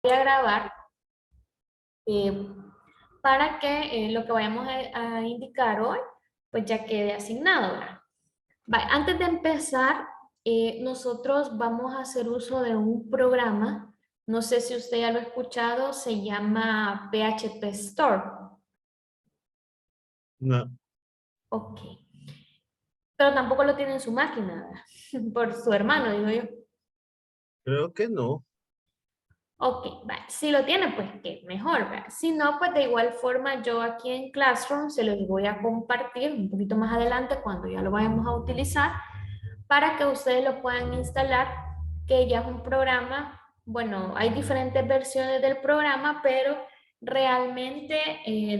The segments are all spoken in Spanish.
voy a grabar eh, para que lo que vayamos a indicar hoy, pues ya quede asignado, ¿verdad? Antes de empezar, nosotros vamos a hacer uso de un programa, no sé si usted ya lo ha escuchado, se llama PHP Store. No, Ok. Pero tampoco lo tiene en su máquina, ¿verdad? Por su hermano, digo yo. creo que no. Ok, vale. Si lo tiene, pues qué mejor, ¿verdad? Si no, pues de igual forma yo aquí en Classroom se los voy a compartir un poquito más adelante cuando ya lo vayamos a utilizar para que ustedes lo puedan instalar, que ya es un programa, bueno, hay diferentes versiones del programa, pero realmente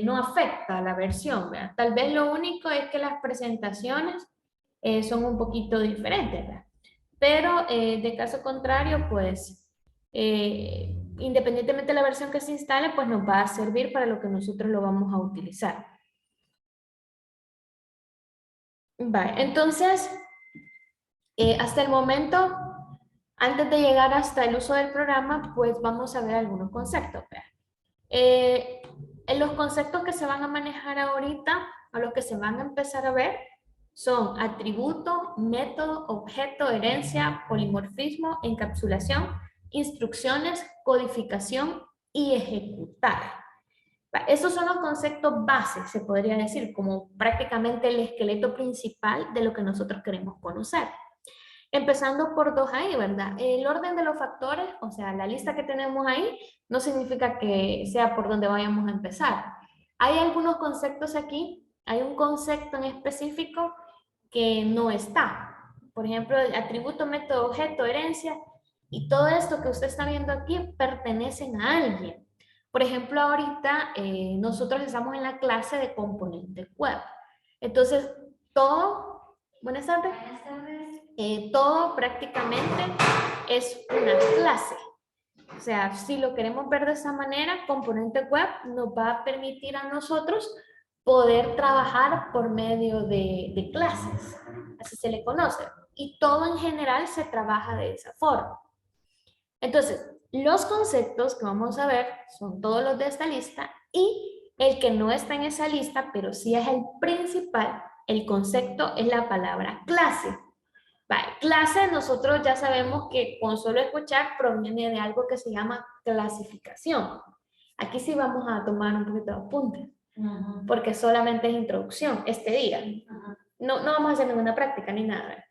no afecta a la versión, ¿verdad? Tal vez lo único es que las presentaciones son un poquito diferentes, ¿verdad? Pero de caso contrario, pues independientemente de la versión que se instale, pues nos va a servir para lo que nosotros lo vamos a utilizar. Vale, entonces, hasta el momento, antes de llegar hasta el uso del programa, pues vamos a ver algunos conceptos. ¿Verdad? En los conceptos que se van a manejar ahorita, a los que se van a empezar a ver, son atributo, método, objeto, herencia, polimorfismo, encapsulación, instrucciones, codificación y ejecutar. Esos son los conceptos bases, se podría decir, como prácticamente el esqueleto principal de lo que nosotros queremos conocer. Empezando por dos ahí, ¿verdad? El orden de los factores, o sea, la lista que tenemos ahí, no significa que sea por donde vayamos a empezar. Hay algunos conceptos aquí, hay un concepto en específico que no está. Por ejemplo, el atributo, método, objeto, herencia, y todo esto que usted está viendo aquí pertenecen a alguien. Por ejemplo, ahorita nosotros estamos en la clase de componentes web. Entonces, todo, buenas tardes. Buenas tardes. Todo prácticamente es una clase. O sea, si lo queremos ver de esa manera, componente web nos va a permitir a nosotros poder trabajar por medio de clases. Así se le conoce. Y todo en general se trabaja de esa forma. Entonces, los conceptos que vamos a ver son todos los de esta lista y el que no está en esa lista, pero sí es el principal, el concepto es la palabra clase. Vale, clase nosotros ya sabemos que con solo escuchar proviene de algo que se llama clasificación. Aquí sí vamos a tomar un poquito de apunte, porque solamente es introducción este día. No, no vamos a hacer ninguna práctica ni nada.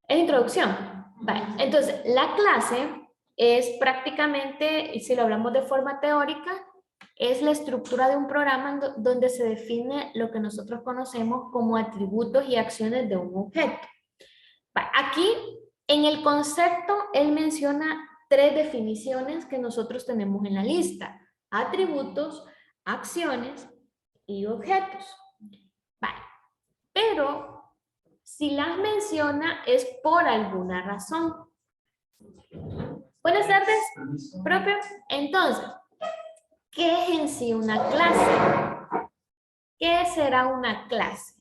Es introducción. Vale. Entonces, la clase es prácticamente, si lo hablamos de forma teórica, es la estructura de un programa donde se define lo que nosotros conocemos como atributos y acciones de un objeto. Aquí, en el concepto, él menciona tres definiciones que nosotros tenemos en la lista. Atributos, acciones y objetos. Vale. Pero, si las menciona es por alguna razón. Buenas tardes, propio. Entonces, ¿qué es en sí una clase? ¿Qué será una clase?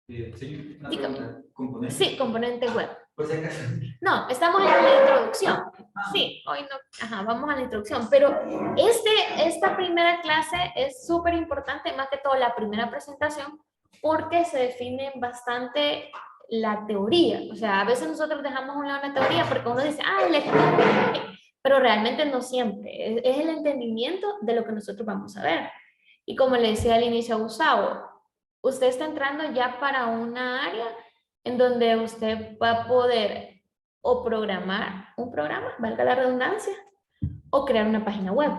Sí, Dígame. componente. Sí, componente web. Por si acaso. No, estamos en la introducción. Sí, hoy no. Ajá, vamos a la introducción. Pero esta primera clase es súper importante, más que todo la primera presentación, porque se define bastante la teoría. O sea, a veces nosotros dejamos a un lado la teoría porque uno dice, ah, le expliqué. Pero realmente no siempre. Es el entendimiento de lo que nosotros vamos a ver. Y como le decía al inicio a Gustavo, usted está entrando ya para una área en donde usted va a poder o programar un programa, valga la redundancia, o crear una página web.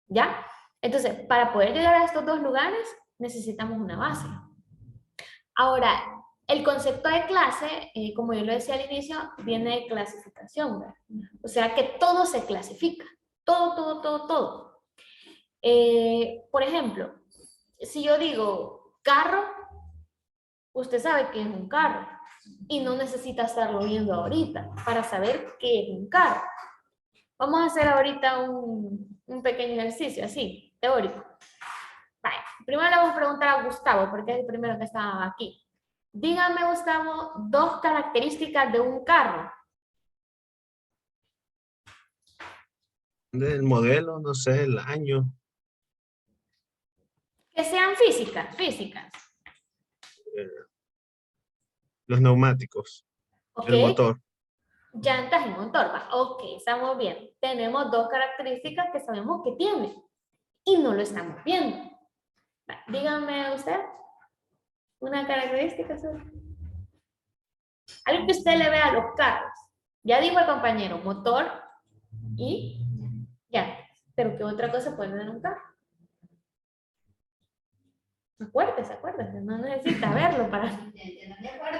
¿Ya? Entonces, para poder llegar a estos dos lugares, necesitamos una base. Ahora, el concepto de clase, como yo lo decía al inicio, viene de clasificación, ¿verdad? O sea que todo se clasifica. Todo, todo, todo, todo. Por ejemplo, si yo digo carro, usted sabe que es un carro y no necesita estarlo viendo ahorita para saber qué es un carro. Vamos a hacer ahorita un pequeño ejercicio así, teórico. Vale. Primero le vamos a preguntar a Gustavo, porque es el primero que está aquí. Dígame, Gustavo, dos características de un carro. Del modelo, no sé, el año, Que sean físicas, físicas. los neumáticos, ¿Ok? el motor. Llantas y motor. Va. Ok, estamos bien. Tenemos dos características que sabemos que tiene y no lo estamos viendo. Va, dígame usted una característica. Algo que usted le vea a los carros. Ya dijo el compañero, motor y llantas. Pero ¿qué otra cosa puede tener un carro? Acuérdese, no necesita verlo para... De acuerdo.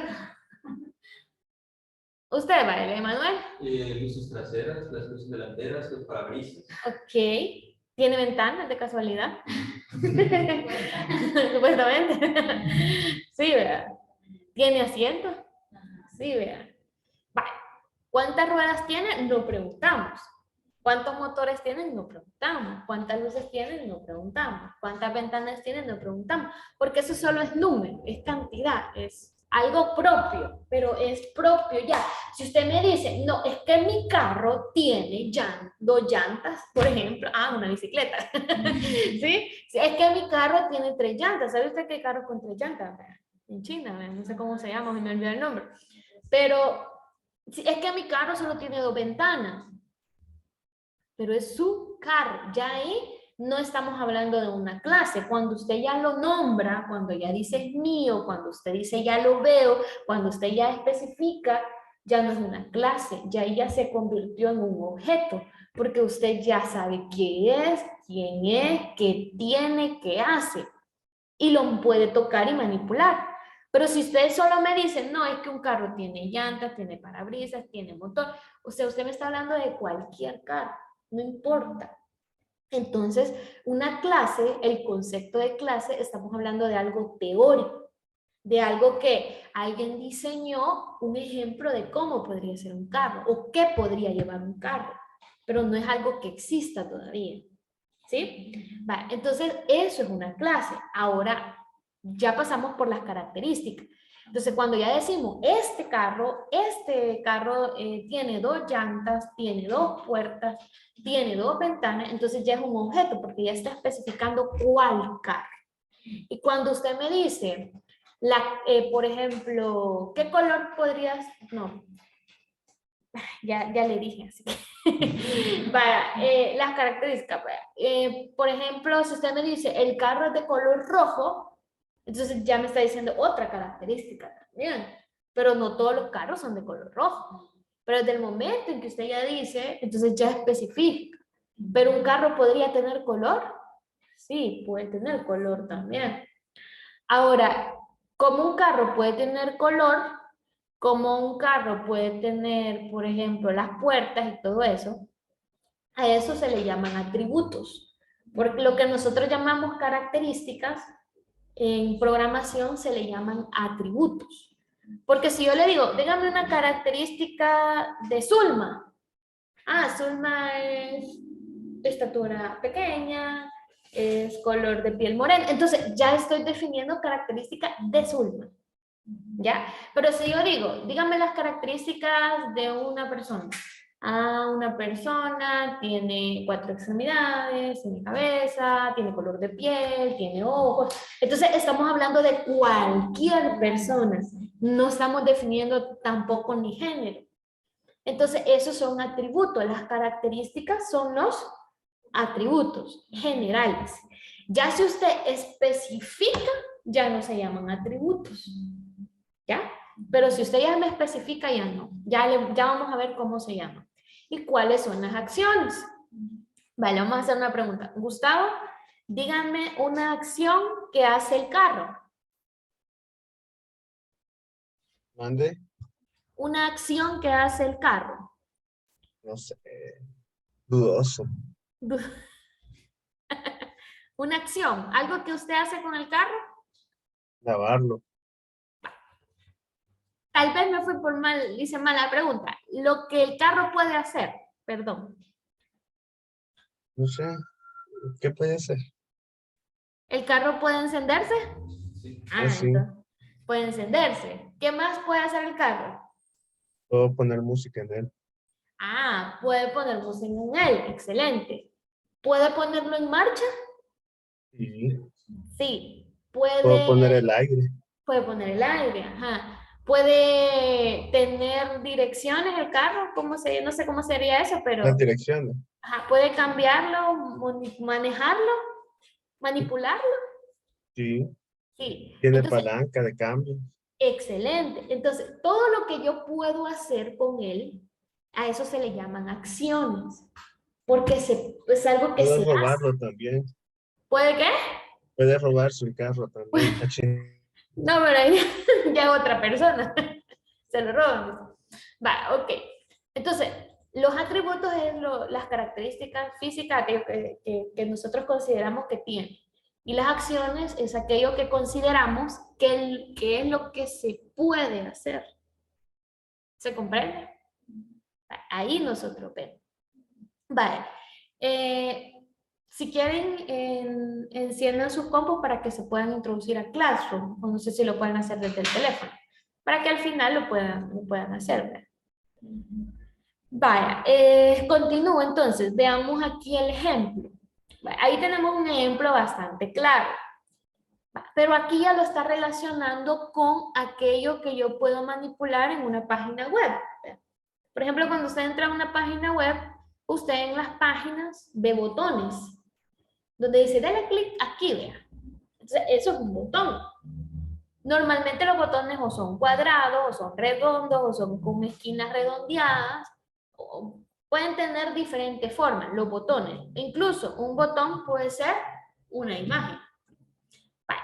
Usted va, Emanuel. Luces traseras, las luces delanteras, los parabrisas. Ok. ¿Tiene ventanas de casualidad? Supuestamente. Sí, ¿verdad? ¿Tiene asiento? Sí, ¿verdad? Vale. ¿Cuántas ruedas tiene? No preguntamos. ¿Cuántos motores tienen? No preguntamos. ¿Cuántas luces tienen? No preguntamos. ¿Cuántas ventanas tienen? No preguntamos. Porque eso solo es número, es cantidad, es algo propio, pero es propio ya. Si usted me dice, no, es que mi carro tiene dos llantas, por ejemplo, una bicicleta, ¿sí? Es que mi carro tiene 3 llantas. ¿Sabe usted qué carro con 3 llantas? En China, no sé cómo se llama, me olvidó el nombre. Pero es que mi carro solo tiene 2 ventanas. Pero es su carro. Ya ahí no estamos hablando de una clase. Cuando usted ya lo nombra, cuando ya dice es mío, cuando usted dice ya lo veo, cuando usted ya especifica, ya no es una clase, ya ahí ya se convirtió en un objeto, porque usted ya sabe qué es, quién es, qué tiene, qué hace, y lo puede tocar y manipular. Pero si usted solo me dice, no, es que un carro tiene llantas, tiene parabrisas, tiene motor, o sea, usted me está hablando de cualquier carro, no importa. Entonces, una clase, el concepto de clase, estamos hablando de algo teórico, de algo que alguien diseñó, un ejemplo de cómo podría ser un carro o qué podría llevar un carro, pero no es algo que exista todavía. ¿Sí? Vale, entonces, eso es una clase. Ahora, ya pasamos por las características. Entonces, cuando ya decimos, este carro tiene 2 llantas, tiene 2 puertas, tiene 2 ventanas, entonces ya es un objeto, porque ya está especificando cuál carro. Y cuando usted me dice, por ejemplo, ¿qué color podrías? No, ya le dije así. Para, las características. Por ejemplo, si usted me dice, el carro es de color rojo, entonces ya me está diciendo otra característica también. Pero no todos los carros son de color rojo. Pero desde el momento en que usted ya dice, entonces ya especifica. Pero un carro podría tener color. Sí, puede tener color también. Ahora, como un carro puede tener color, como un carro puede tener, por ejemplo, las puertas y todo eso, a eso se le llaman atributos. Porque lo que nosotros llamamos características, en programación se le llaman atributos. Porque si yo le digo, dígame una característica de Zulma. Zulma es de estatura pequeña, es color de piel morena. Entonces ya estoy definiendo características de Zulma. ¿Ya? Pero si yo digo, dígame las características de una persona. Una persona tiene 4 extremidades, tiene cabeza, tiene color de piel, tiene ojos. Entonces estamos hablando de cualquier persona. No estamos definiendo tampoco ni género. Entonces esos son atributos. Las características son los atributos generales. Ya si usted especifica, ya no se llaman atributos. ¿Ya? Pero si usted ya me especifica, ya no. Ya vamos a ver cómo se llama. ¿Y cuáles son las acciones? Vale, vamos a hacer una pregunta. Gustavo, díganme una acción que hace el carro. Mande, Una acción que hace el carro. no sé, dudoso. Una acción, algo que usted hace con el carro. Lavarlo, Tal vez me fui por mal, hice mal la pregunta. Lo que el carro puede hacer, perdón. no sé, ¿qué puede hacer? ¿El carro puede encenderse? Sí. Sí, Entonces, puede encenderse. ¿Qué más puede hacer el carro? puedo poner música en él. Ah, puede ponernos en un él, excelente. ¿Puede ponerlo en marcha? Sí. Sí. Puedo poner Puede, el aire. puede poner el aire, ajá. Puede tener direcciones el carro, ¿cómo se, no sé cómo sería eso, Las pero direcciones. ajá, puede cambiarlo, manejarlo, manipularlo. Sí. Sí. Tiene Entonces, palanca de cambio. excelente. Entonces, todo lo que yo puedo hacer con él, a eso se le llaman acciones, porque es algo que Puedo se hace. robarlo también. ¿Puede qué? Puede robarse el carro también. No, pero ahí ya otra persona se lo roban. Va, ok. Entonces, los atributos es las características físicas, aquello que nosotros consideramos que tiene. Y las acciones es aquello que consideramos que es lo que se puede hacer. ¿Se comprende? Ahí nosotros vemos. Vale. Si quieren, enciendan sus compus para que se puedan introducir a Classroom, o no sé si lo pueden hacer desde el teléfono, para que al final lo puedan hacer. ¿Verdad? Vaya, continúo entonces, veamos aquí el ejemplo. Ahí tenemos un ejemplo bastante claro, pero aquí ya lo está relacionando con aquello que yo puedo manipular en una página web. Por ejemplo, cuando usted entra a una página web, usted en las páginas ve botones, donde dice, dale clic aquí, vea. Entonces, eso es un botón. Normalmente los botones o son cuadrados, o son redondos, o son con esquinas redondeadas, o pueden tener diferentes formas, los botones. Incluso un botón puede ser una imagen. Vale.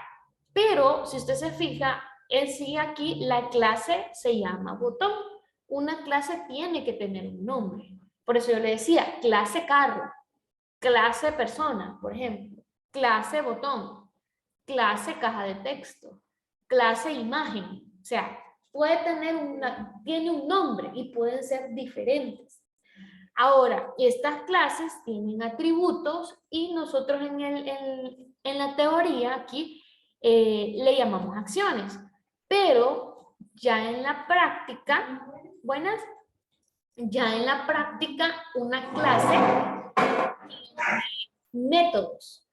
Pero si usted se fija, en sí aquí la clase se llama botón. Una clase tiene que tener un nombre. Por eso yo le decía, clase carro, clase persona, por ejemplo, clase botón, clase caja de texto, clase imagen. O sea, tiene un nombre y pueden ser diferentes. Ahora, estas clases tienen atributos y nosotros en la teoría aquí le llamamos acciones, pero ya en la práctica, buenas, ya en la práctica una clase, métodos.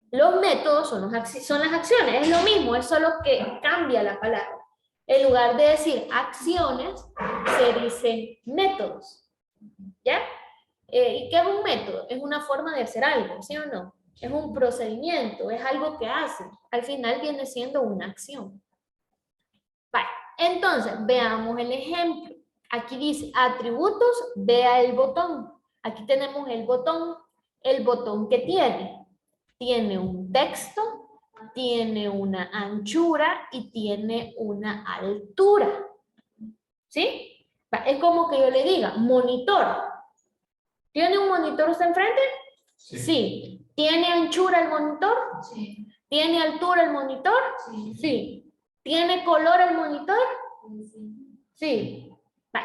Los métodos son las acciones, es lo mismo, es solo que cambia la palabra. En lugar de decir acciones, se dicen métodos. ¿Ya? ¿Y qué es un método? Es una forma de hacer algo, ¿sí o no? Es un procedimiento, es algo que hace. Al final viene siendo una acción. Vale, entonces veamos el ejemplo. Aquí dice atributos, vea el botón. Aquí tenemos el botón que tiene un texto, tiene una anchura y tiene una altura. ¿Sí? Es como que yo le diga, monitor. ¿Tiene un monitor usted enfrente? Sí. Sí. ¿Tiene anchura el monitor? Sí. ¿Tiene altura el monitor? Sí. Sí. ¿Tiene color el monitor? Sí. Sí.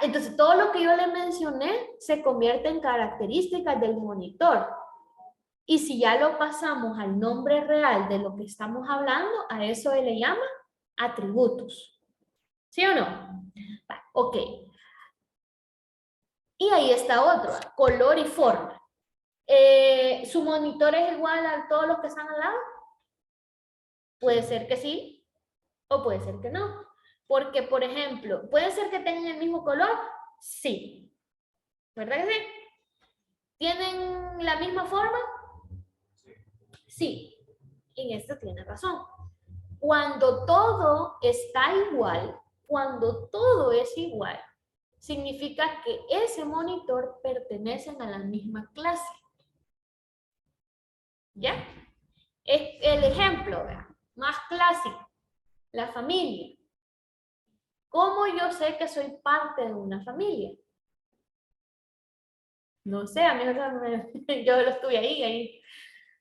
Entonces, todo lo que yo le mencioné se convierte en características del monitor. Y si ya lo pasamos al nombre real de lo que estamos hablando, a eso se le llama atributos. ¿Sí o no? Ok. Y ahí está otro, color y forma. ¿Su monitor es igual a todos los que están al lado? Puede ser que sí, o puede ser que no. Porque, por ejemplo, ¿puede ser que tengan el mismo color? Sí. ¿Verdad que sí? ¿Tienen la misma forma? Sí. En esto tiene razón. Cuando todo está igual, cuando todo es igual, significa que ese monitor pertenece a la misma clase. ¿Ya? El ejemplo más clásico, la familia. ¿Cómo yo sé que soy parte de una familia? No sé, a mí yo lo estuve ahí.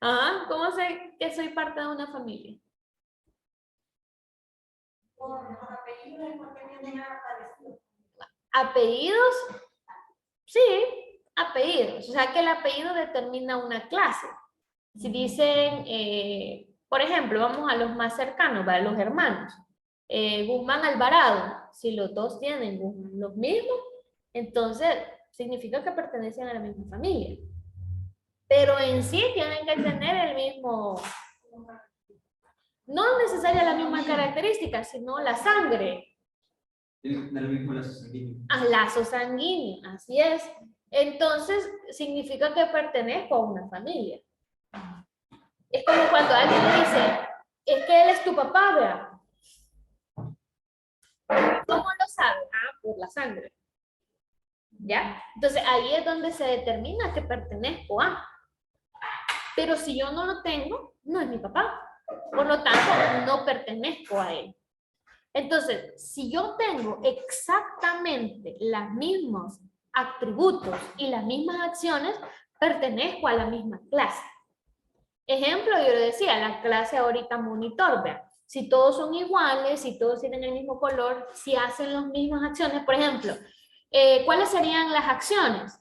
Ajá, ¿cómo sé que soy parte de una familia? Por los apellidos, porque vienen aparecidos. Apellidos, sí, apellidos. O sea que el apellido determina una clase. Si dicen, por ejemplo, vamos a los más cercanos, ¿vale? Los hermanos. Guzmán Alvarado, si los dos tienen los mismos, entonces significa que pertenecen a la misma familia. Pero en sí tienen que tener el mismo, no necesariamente la misma característica, sino la sangre. Tiene que tener el mismo lazo sanguíneo. A lazo sanguíneo, así es. Entonces, significa que pertenezco a una familia. Es como cuando alguien dice, es que él es tu papá, vea. ¿Cómo lo sabe? Ah, por la sangre. ¿Ya? Entonces, ahí es donde se determina que pertenezco a. Pero si yo no lo tengo, no es mi papá. Por lo tanto, no pertenezco a él. Entonces, si yo tengo exactamente los mismos atributos y las mismas acciones, pertenezco a la misma clase. Ejemplo, yo le decía, la clase ahorita monitor, vean, si todos son iguales, si todos tienen el mismo color, si hacen las mismas acciones, por ejemplo, ¿cuáles serían las acciones?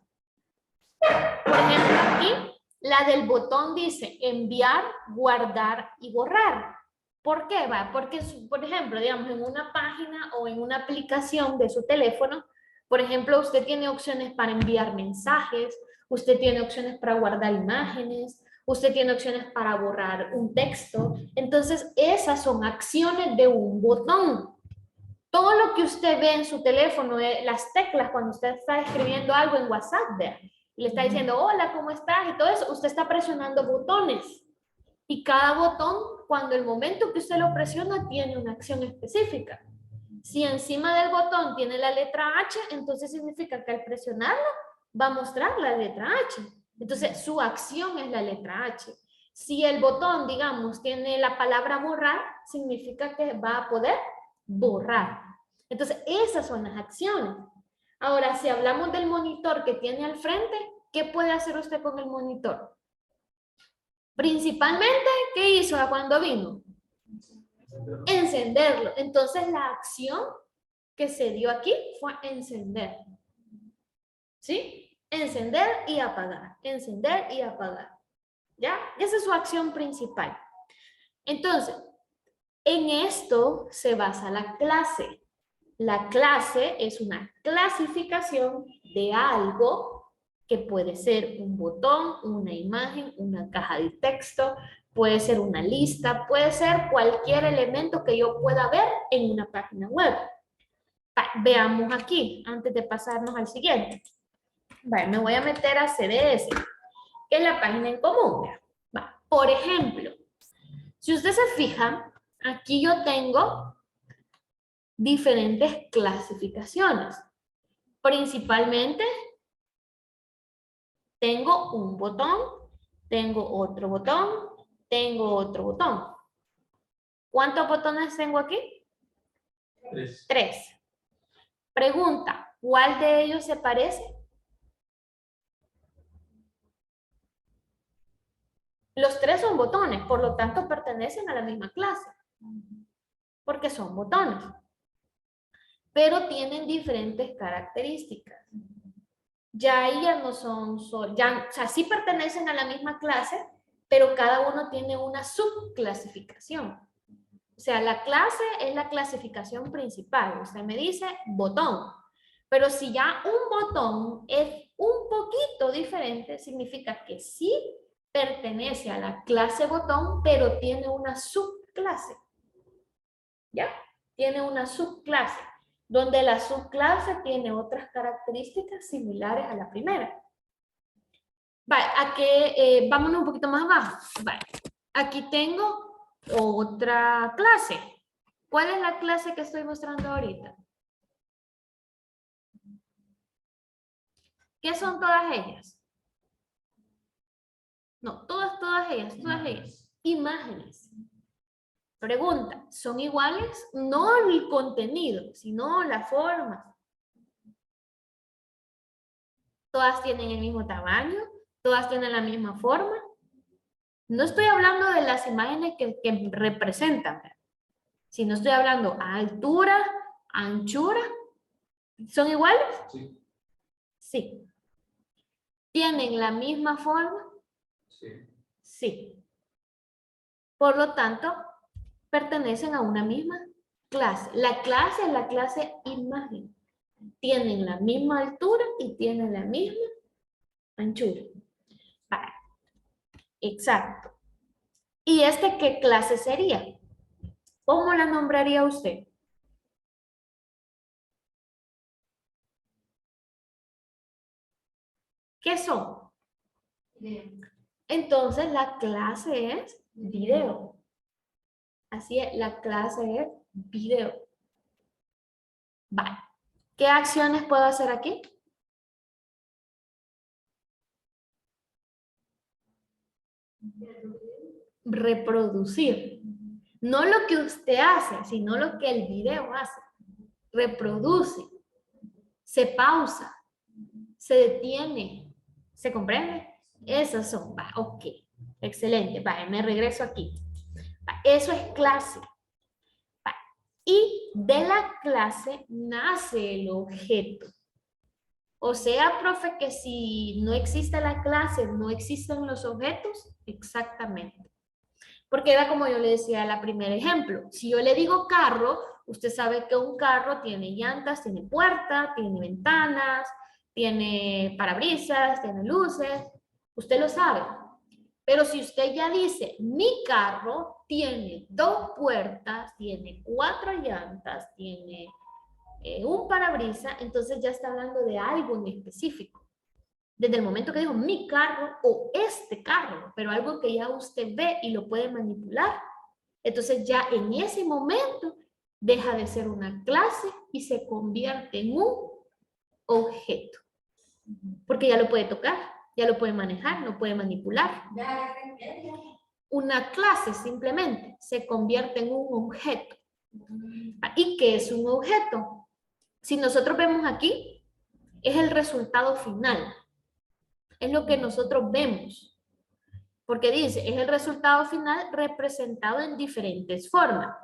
Por ejemplo, aquí, la del botón dice enviar, guardar y borrar. ¿Por qué va? Porque, por ejemplo, digamos, en una página o en una aplicación de su teléfono, por ejemplo, usted tiene opciones para enviar mensajes, usted tiene opciones para guardar imágenes, usted tiene opciones para borrar un texto. Entonces, esas son acciones de un botón. Todo lo que usted ve en su teléfono, las teclas cuando usted está escribiendo algo en WhatsApp, vea, y le está diciendo, hola, ¿cómo estás? Y todo eso, usted está presionando botones. Y cada botón, cuando el momento que usted lo presiona, tiene una acción específica. Si encima del botón tiene la letra H, entonces significa que al presionarlo va a mostrar la letra H. Entonces, su acción es la letra H. Si el botón, digamos, tiene la palabra borrar, significa que va a poder borrar. Entonces, esas son las acciones. Ahora, si hablamos del monitor que tiene al frente, ¿qué puede hacer usted con el monitor? Principalmente, ¿qué hizo cuando vino? Encenderlo. Entonces, la acción que se dio aquí fue encender. ¿Sí? Encender y apagar. Encender y apagar. ¿Ya? Esa es su acción principal. Entonces, en esto se basa la clase. La clase es una clasificación de algo que puede ser un botón, una imagen, una caja de texto, puede ser una lista, puede ser cualquier elemento que yo pueda ver en una página web. Veamos aquí, antes de pasarnos al siguiente. Vale, me voy a meter a CDS, que es la página en común. Por ejemplo, si usted se fija, aquí yo tengo diferentes clasificaciones. Principalmente, tengo un botón, tengo otro botón, tengo otro botón. ¿Cuántos botones tengo aquí? 3. 3. Pregunta, ¿cuál de ellos se parece? Los 3 son botones, por lo tanto pertenecen a la misma clase, porque son botones, pero tienen diferentes características. Ya ahí ya no son, ya, o sea, sí pertenecen a la misma clase, pero cada uno tiene una subclasificación. O sea, la clase es la clasificación principal. Usted me dice botón. Pero si ya un botón es un poquito diferente, significa que sí pertenece a la clase botón, pero tiene una subclase. ¿Ya? Tiene una subclase, donde la subclase tiene otras características similares a la primera. Vale, aquí, vámonos un poquito más abajo. Vale, aquí tengo otra clase. ¿Cuál es la clase que estoy mostrando ahorita? ¿Qué son todas ellas? No, todas ellas. Imágenes. Pregunta, ¿son iguales? No el contenido, sino la forma. Todas tienen el mismo tamaño, todas tienen la misma forma. No estoy hablando de las imágenes que representan, sino estoy hablando a altura, anchura. ¿Son iguales? Sí. Sí. ¿Tienen la misma forma? Sí. Sí. Por lo tanto, pertenecen a una misma clase. La clase es la clase imagen. Tienen la misma altura y tienen la misma anchura. Vale. Exacto. ¿Y este qué clase sería? ¿Cómo la nombraría usted? ¿Qué son? Entonces la clase es video. Así es, la clase es video. Vale. ¿Qué acciones puedo hacer aquí? Reproducir. No lo que usted hace, sino lo que el video hace. Reproduce. Se pausa. Se detiene. ¿Se comprende? Esas son. Va, ok. Excelente. Vale, me regreso aquí. Va, eso es clase. Va, y de la clase nace el objeto. O sea, profe, que si no existe la clase, no existen los objetos. Exactamente. Porque era como yo le decía en el primer ejemplo. Si yo le digo carro, usted sabe que un carro tiene llantas, tiene puerta, tiene ventanas, tiene parabrisas, tiene luces. Usted lo sabe. Pero si usted ya dice, mi carro tiene 2 puertas, tiene 4 llantas, tiene un parabrisas, entonces ya está hablando de algo en específico. Desde el momento que dijo mi carro o este carro, pero algo que ya usted ve y lo puede manipular, entonces ya en ese momento deja de ser una clase y se convierte en un objeto. Porque ya lo puede tocar, ya lo puede manejar, lo puede manipular. Una clase simplemente se convierte en un objeto. ¿Y qué es un objeto? Si nosotros vemos aquí, es el resultado final. Es lo que nosotros vemos. Porque dice, es el resultado final representado en diferentes formas.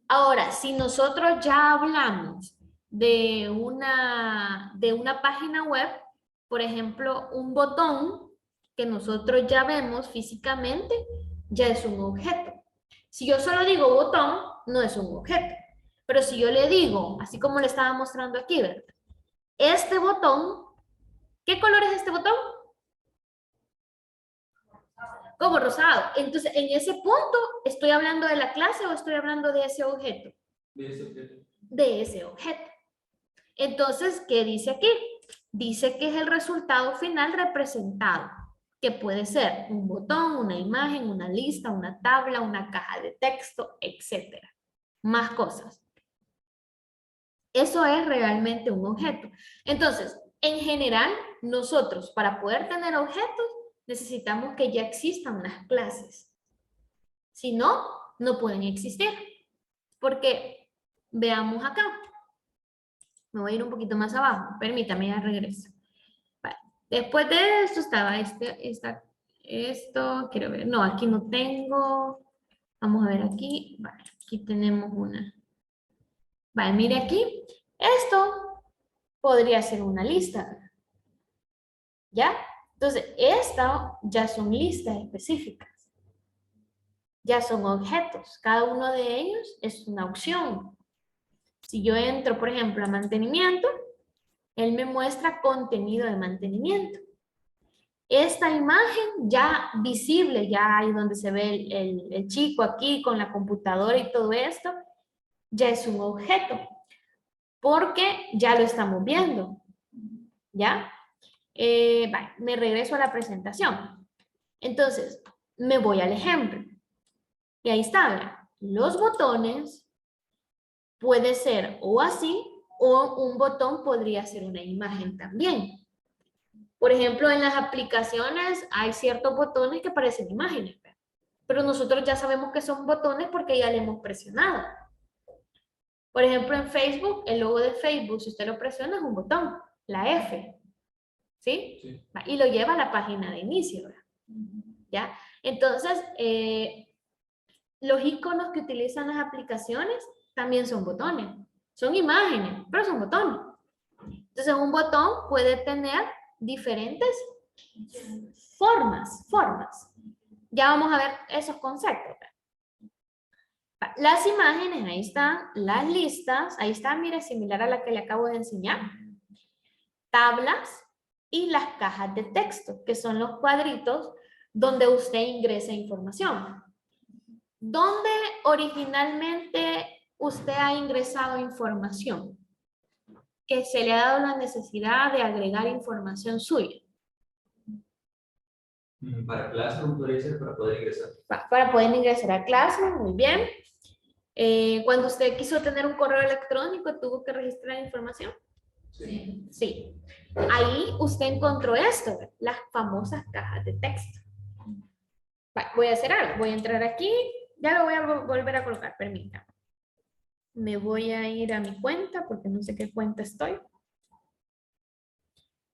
Ahora, si nosotros ya hablamos de una página web, por ejemplo, un botón que nosotros ya vemos físicamente, ya es un objeto. Si yo solo digo botón, no es un objeto. Pero si yo le digo, así como le estaba mostrando aquí, ¿verdad? Este botón, ¿qué color es este botón? Como rosado. Entonces, en ese punto, ¿estoy hablando de la clase o estoy hablando de ese objeto? De ese objeto. De ese objeto. Entonces, ¿qué dice aquí? Dice que es el resultado final representado, que puede ser un botón, una imagen, una lista, una tabla, una caja de texto, etc. Más cosas. Eso es realmente un objeto. Entonces, en general, nosotros para poder tener objetos necesitamos que ya existan unas clases. Si no, no pueden existir. Porque veamos acá. Me voy a ir un poquito más abajo. Permítame, ya regreso. Vale. Después de esto estaba esto, quiero ver. No, aquí no tengo. Vamos a ver aquí. Vale, aquí tenemos una. Vale, mire aquí. Esto podría ser una lista. ¿Ya? Entonces, estas ya son listas específicas. Ya son objetos. Cada uno de ellos es una opción. Si yo entro, por ejemplo, a mantenimiento, él me muestra contenido de mantenimiento. Esta imagen ya visible, ya ahí donde se ve el chico aquí con la computadora y todo esto, ya es un objeto. Porque ya lo estamos viendo. ¿Ya? Vale, me regreso a la presentación. Entonces, me voy al ejemplo. Y ahí está, ¿verdad? Los botones puede ser o así, o un botón podría ser una imagen también. Por ejemplo, en las aplicaciones hay ciertos botones que parecen imágenes, pero nosotros ya sabemos que son botones porque ya le hemos presionado. Por ejemplo, en Facebook, el logo de Facebook, si usted lo presiona, es un botón, la F. ¿Sí? Sí. Y lo lleva a la página de inicio, ¿verdad? ¿Ya? Entonces, los iconos que utilizan las aplicaciones también son botones. Son imágenes, pero son botones. Entonces, un botón puede tener diferentes formas. Ya vamos a ver esos conceptos. Las imágenes, ahí están. Las listas, ahí está, mire, similar a la que le acabo de enseñar. tablas y las cajas de texto, que son los cuadritos donde usted ingresa información. ¿Dónde originalmente usted ha ingresado información? Que se le ha dado la necesidad de agregar información suya. Para clase, no podría ser para poder ingresar. Para poder ingresar a clase, muy bien. Cuando usted quiso tener un correo electrónico, ¿tuvo que registrar información? Sí. Sí. Ahí usted encontró esto, las famosas cajas de texto. Voy a hacer algo, voy a entrar aquí, ya lo voy a volver a colocar, permítame. Me voy a ir a mi cuenta, porque no sé qué cuenta estoy.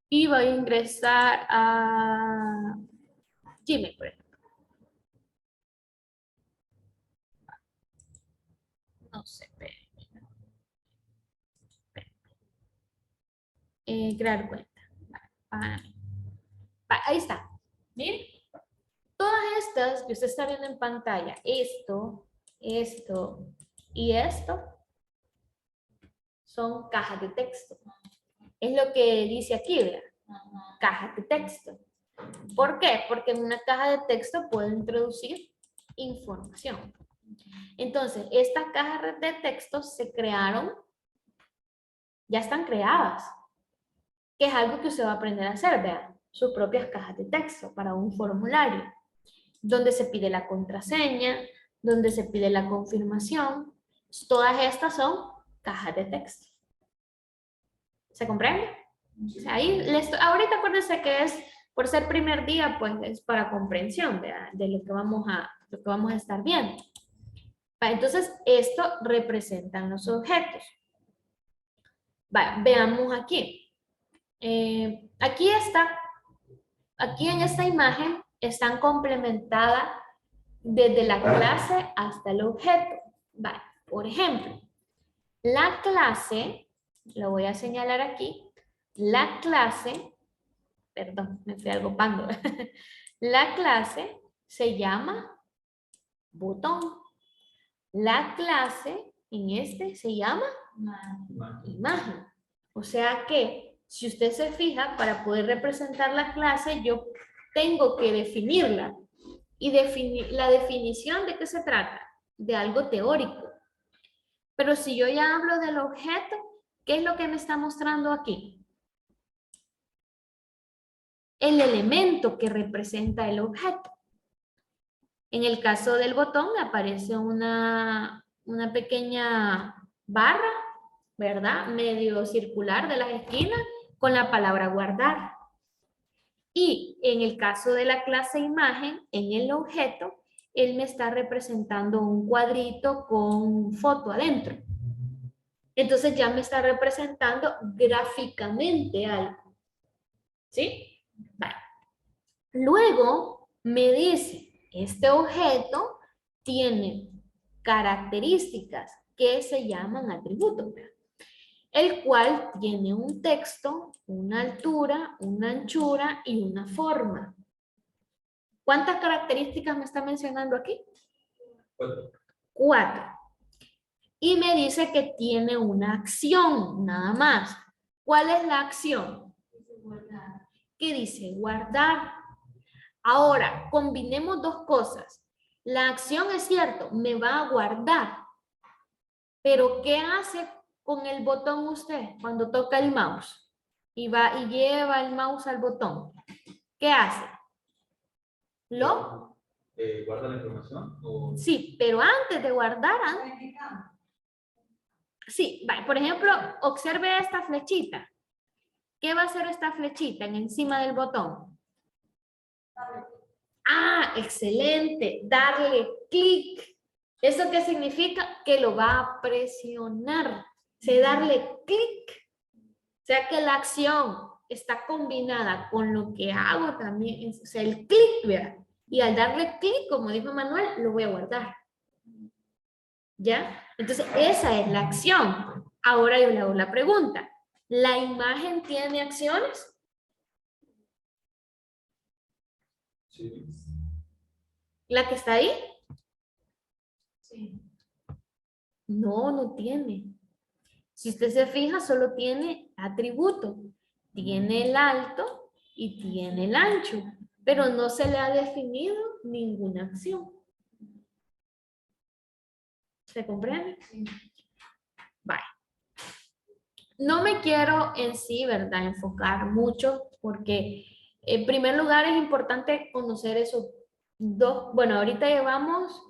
Y voy a ingresar a Gmail, por ejemplo. No sé, crear cuenta. Para mí. Ahí está. Miren. Todas estas que usted está viendo en pantalla, esto y esto, son cajas de texto. Es lo que dice aquí, ¿verdad? Cajas de texto. ¿Por qué? Porque en una caja de texto puedo introducir información. Entonces, estas cajas de texto se crearon, ya están creadas, que es algo que usted va a aprender a hacer, vean, sus propias cajas de texto para un formulario, donde se pide la contraseña, donde se pide la confirmación. Todas estas son cajas de texto. ¿Se comprende? O sea, ahí ahorita acuérdense que es, por ser primer día, pues es para comprensión de lo que vamos a estar viendo. Entonces, esto representan los objetos. Veamos aquí. Aquí en esta imagen están complementadas desde la clase hasta el objeto. Por ejemplo, la clase, lo voy a señalar aquí, la clase, perdón, me fui algopando, la clase se llama botón. La clase en este se llama imagen. O sea que, si usted se fija, para poder representar la clase, yo tengo que definirla. Y la definición, ¿de qué se trata? De algo teórico. Pero si yo ya hablo del objeto, ¿qué es lo que me está mostrando aquí? El elemento que representa el objeto. En el caso del botón me aparece una pequeña barra, ¿verdad? Medio circular de las esquinas con la palabra guardar. Y en el caso de la clase imagen, en el objeto, él me está representando un cuadrito con foto adentro. Entonces ya me está representando gráficamente algo. ¿Sí? Vale. Luego me dice, este objeto tiene características que se llaman atributos, el cual tiene un texto, una altura, una anchura y una forma. ¿Cuántas características me está mencionando aquí? 4. Y me dice que tiene una acción, nada más. ¿Cuál es la acción? ¿Qué dice? Guardar. Ahora, combinemos dos cosas. La acción es cierto, me va a guardar. Pero ¿qué hace con el botón usted cuando toca el mouse? Y va y lleva el mouse al botón. ¿Qué hace? ¿Lo? ¿Guarda la información? O... Sí, pero antes de guardar, sí, por ejemplo, observe esta flechita. ¿Qué va a hacer esta flechita encima del botón? Ah, excelente. Darle clic. ¿Eso qué significa? Que lo va a presionar. Se darle clic. O sea que la acción está combinada con lo que hago también. O sea, el clic, ¿verdad? Y al darle clic, como dijo Manuel, lo voy a guardar. ¿Ya? Entonces, esa es la acción. Ahora yo le hago la pregunta. ¿La imagen tiene acciones? Sí. ¿La que está ahí? Sí. No, no tiene. Si usted se fija, solo tiene atributo. tiene el alto y tiene el ancho, pero no se le ha definido ninguna acción. ¿Se comprende? Vale. No me quiero en sí, ¿verdad?, enfocar mucho porque en primer lugar es importante conocer esos dos. Bueno, ahorita llevamos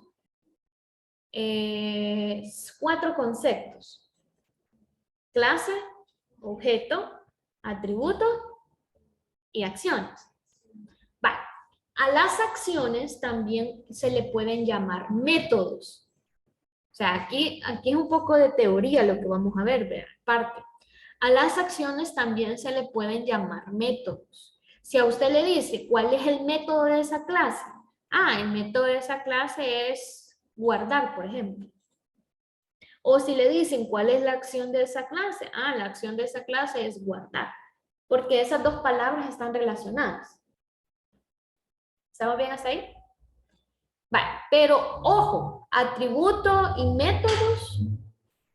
4 conceptos: clase, objeto, atributo y acciones. Vale. A las acciones también se le pueden llamar métodos. O sea, aquí es un poco de teoría lo que vamos a ver, vean, parte. A las acciones también se le pueden llamar métodos. Si a usted le dice cuál es el método de esa clase, el método de esa clase es guardar, por ejemplo. O si le dicen cuál es la acción de esa clase, la acción de esa clase es guardar, porque esas dos palabras están relacionadas. ¿Estamos bien hasta ahí? Vale, pero ojo, atributo y métodos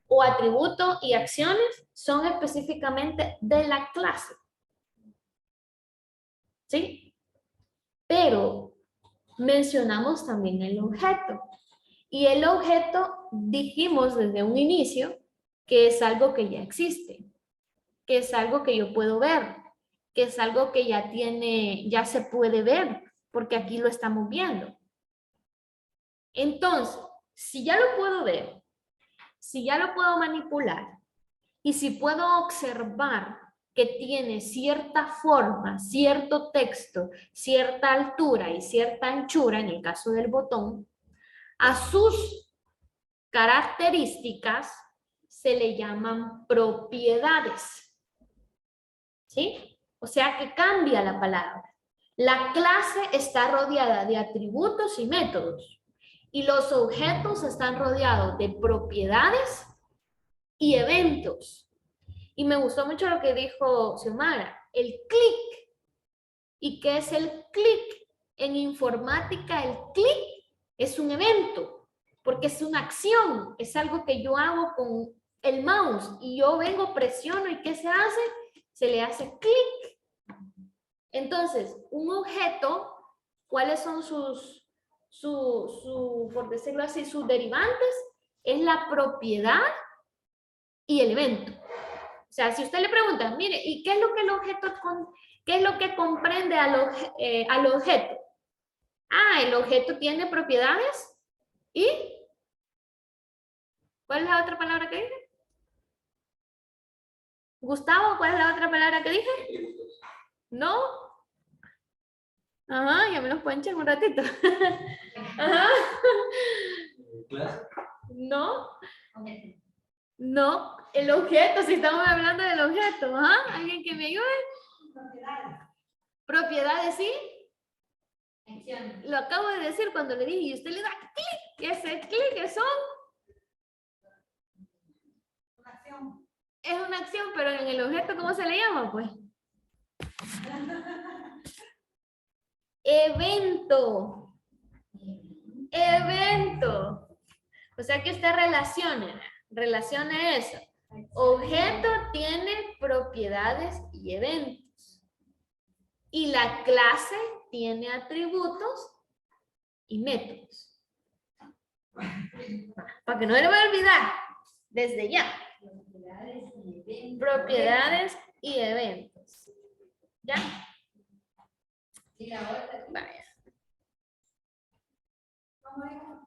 o atributo y acciones son específicamente de la clase. ¿Sí? Pero mencionamos también el objeto. Y el objeto dijimos desde un inicio que es algo que ya existe, que es algo que yo puedo ver, que es algo que ya se puede ver, porque aquí lo estamos viendo. Entonces, si ya lo puedo ver, si ya lo puedo manipular y si puedo observar que tiene cierta forma, cierto texto, cierta altura y cierta anchura, en el caso del botón, a sus características se le llaman propiedades. ¿Sí? O sea que cambia la palabra. La clase está rodeada de atributos y métodos. Y los objetos están rodeados de propiedades y eventos. Y me gustó mucho lo que dijo Xiomara, el clic. ¿Y qué es el clic? En informática el clic es un evento, porque es una acción, es algo que yo hago con el mouse y yo vengo, presiono y ¿qué se hace? Se le hace clic. Entonces, un objeto, ¿cuáles son por decirlo así, sus derivantes? Es la propiedad y el evento. O sea, si usted le pregunta, mire, ¿y qué es lo que el objeto, qué es lo que comprende al objeto? El objeto tiene propiedades y ¿cuál es la otra palabra que dije? Gustavo, ¿cuál es la otra palabra que dije? Atributos. ¿No? Ajá, ya me los ponché en un ratito. Ajá. Clase. No. No, el objeto, si estamos hablando del objeto, ¿Alguien que me ayude? Propiedades. Propiedades, ¿sí? Acciones. Lo acabo de decir cuando le dije y usted le da clic, y ese clic es Una acción. una acción, pero en el objeto, ¿cómo se le llama? Pues evento. Evento. O sea que usted relacione eso. Objeto tiene propiedades y eventos. Y la clase tiene atributos y métodos. Para que no le vaya a olvidar, desde ya. Propiedades y eventos. ¿Ya? Y la otra. Vaya. ¿Cómo dijo?